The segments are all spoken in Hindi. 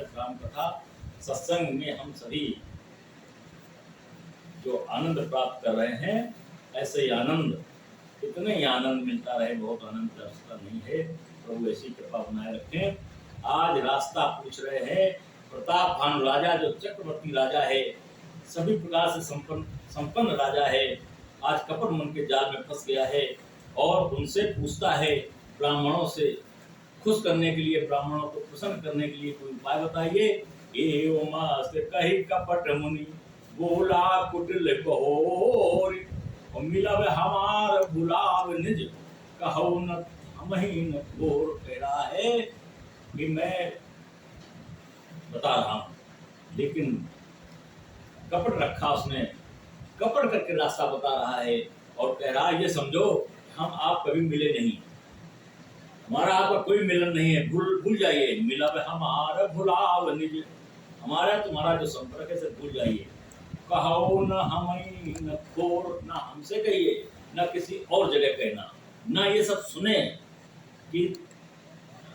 इस राम कथा सत्संग में हम सभी जो आनंद प्राप्त कर रहे हैं, ऐसे ही आनंद, इतने ही आनंद मिलता रहे, बहुत आनंद का रास्ता नहीं है। प्रभु ऐसी कृपा बनाए रखें। आज रास्ता पूछ रहे हैं, प्रताप भानु राजा जो चक्रवर्ती राजा है, सभी प्रकार से संपन्न राजा है, आज कपट मन के जाल में फंस गया है और उनसे पूछता है, ब्राह्मणों से खुश करने के लिए, ब्राह्मणों को प्रसन्न करने के लिए कोई उपाय बताइए। कही कपट मुनि बोला कुटिल बहोरी, मिलब हमार गुलाब निज कहो न हमही न घोर। कह रहा है कि मैं बता रहा हूं, लेकिन कपट रखा उसने, कपट करके रास्ता बता रहा है और कह रहा है ये समझो हम आप कभी मिले नहीं, हमारा आपका कोई मिलन नहीं है, भूल जाइए। मिलब हमारा भुलाव निज, हमारा तुम्हारा जो संपर्क है भूल जाइए। कहो न हमें न खोर, न हमसे कहिए न किसी और जगह कहना, न ये सब सुने कि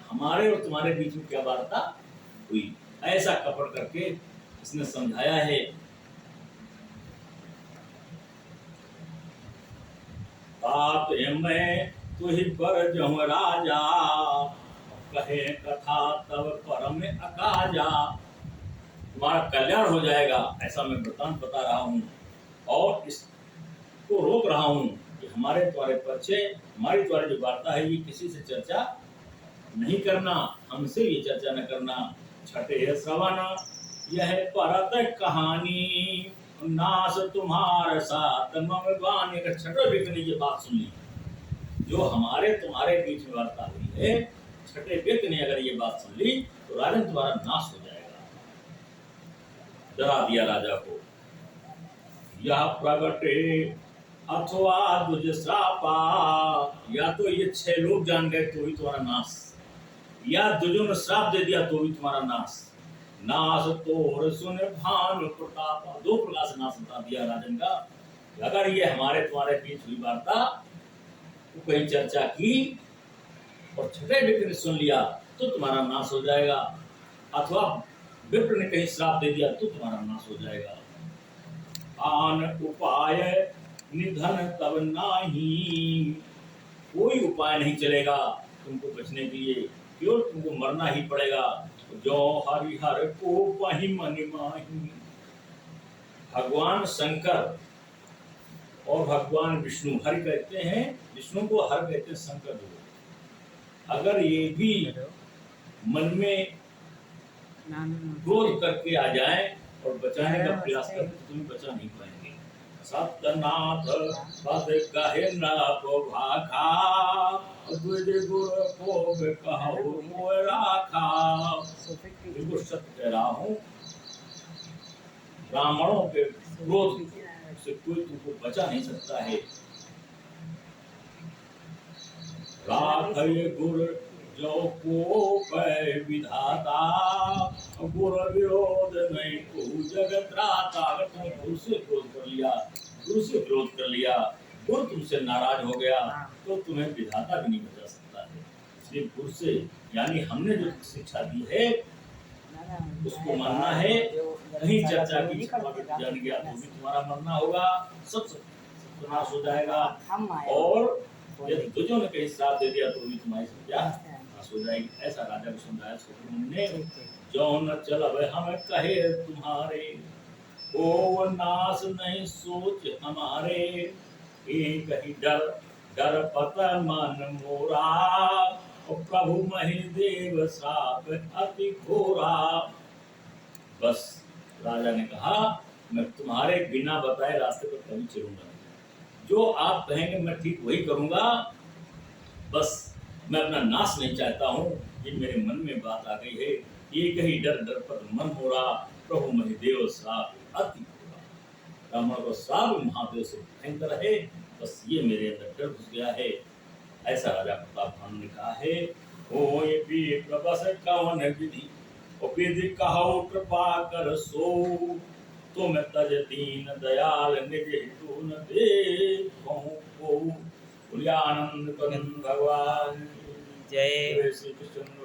हमारे और तुम्हारे बीच में क्या वार्ता हुई। ऐसा कपट करके इसने समझाया है। बात मैं तुहि पर जहूँ राजा, कहे कथा तब परम अकाजा। तुम्हारा कल्याण हो जाएगा ऐसा मैं वृतांत बता रहा हूँ और इसको रोक रहा हूँ कि हमारे तुम्हारे परिचय, हमारी तुम्हारी जो वार्ता है ये किसी से चर्चा नहीं करना, हमसे ये चर्चा न करना। छठे श्रवण यह परत कहानी, नास तुम्हारे साथ ममवान। छठे व्यक्ति ने ये बात सुन ली, जो हमारे तुम्हारे बीच में वार्ता हुई है, छठे व्यक्ति ने अगर ये बात सुन ली तो राजन तुम्हारा नाश हो जाएगा। डरा दिया राजा को। यह प्रगटे अथवा दुज श्रापा, या तो ये 6 लोग जान गए तो भी तुम्हारा नाश, या दुजों ने श्राप दे दिया तो भी तुम्हारा नाश। नाश तोर सुन भानु प्रताप, 2 प्रकार से नाश बता दिया राजन का। अगर ये हमारे तुम्हारे बीच हुई वार्ता तो कहीं चर्चा की और छठे व्यक्ति ने सुन लिया तो तुम्हारा नाश हो जाएगा, अथवा विप्र ने कहीं श्राप दे दिया तो तुम्हारा नाश हो जाएगा। आन उपाय निधन तब नाही, कोई उपाय नहीं चलेगा तुमको बचने के लिए, केवल तुमको मरना ही पड़ेगा। जो हरिहर को वही मन माही, भगवान शंकर और भगवान विष्णु, हरि कहते हैं विष्णु को, हर कहते हैं शंकर को। अगर ये भी मन में क्रोध करके आ जाए और बचाने का प्रयास करें तो तुम्हें बचा नहीं पाएंगे। सत्यनाथ पद कहे न को भाखा, द्विज गुर को कहो मोय राखा। बिल्कुल सत्य कह रहा हूँ, ब्राह्मणों के क्रोध से कोई तुमको बचा नहीं सकता है। राखय गुर जो को पै विधाता, गुर विरोध नहीं को जगत राता। अगर तुमने गुरु से विरोध कर लिया, गुरु से विरोध कर लिया, गुरु तुमसे नाराज हो गया तो तुम्हें विधाता भी नहीं बचा सकता है। इसलिए गुरु से, यानी हमने जो शिक्षा दी है उसको मानना है। कहीं चर्चा की जान गया तो भी तुम्हारा मरना होगा, सब नाश हो जाएगा। और यदि तुझो ने कहीं श्राप दे दिया तो भी तुम्हारी सजा नाश हो जाएगी। ऐसा राजा को समझाया सुब्रमण्य ने। जो न चलब हम कहे तुम्हारे, ओ नाश नहीं सोच हमारे। एक ही डर डर पत मन मोरा, और प्रभु महिदेव श्राप अति घोरा। बस राजा ने कहा मैं तुम्हारे बिना बताए रास्ते पर कभी चलूंगा, जो आप कहेंगे मैं ठीक वही करूंगा। बस मैं अपना नाश नहीं चाहता हूँ, ये मेरे मन में बात आ गई है। एक ही डर डर पर मन हो रहा, प्रभु महिदेव श्राप अति घोरा। ब्राह्मण को श्राप महादेव से भयंकर है, बस ये मेरे अंदर डर घुस गया है। ऐसा राजा प्रताप भानु ने कहा है। ओ ये भी प्रबस कवन विधि, विधि कहो कृपा कर सो, तुम तज दीन दयाल निज हितु न देखो को। आनंद भगवान जय श्री कृष्ण।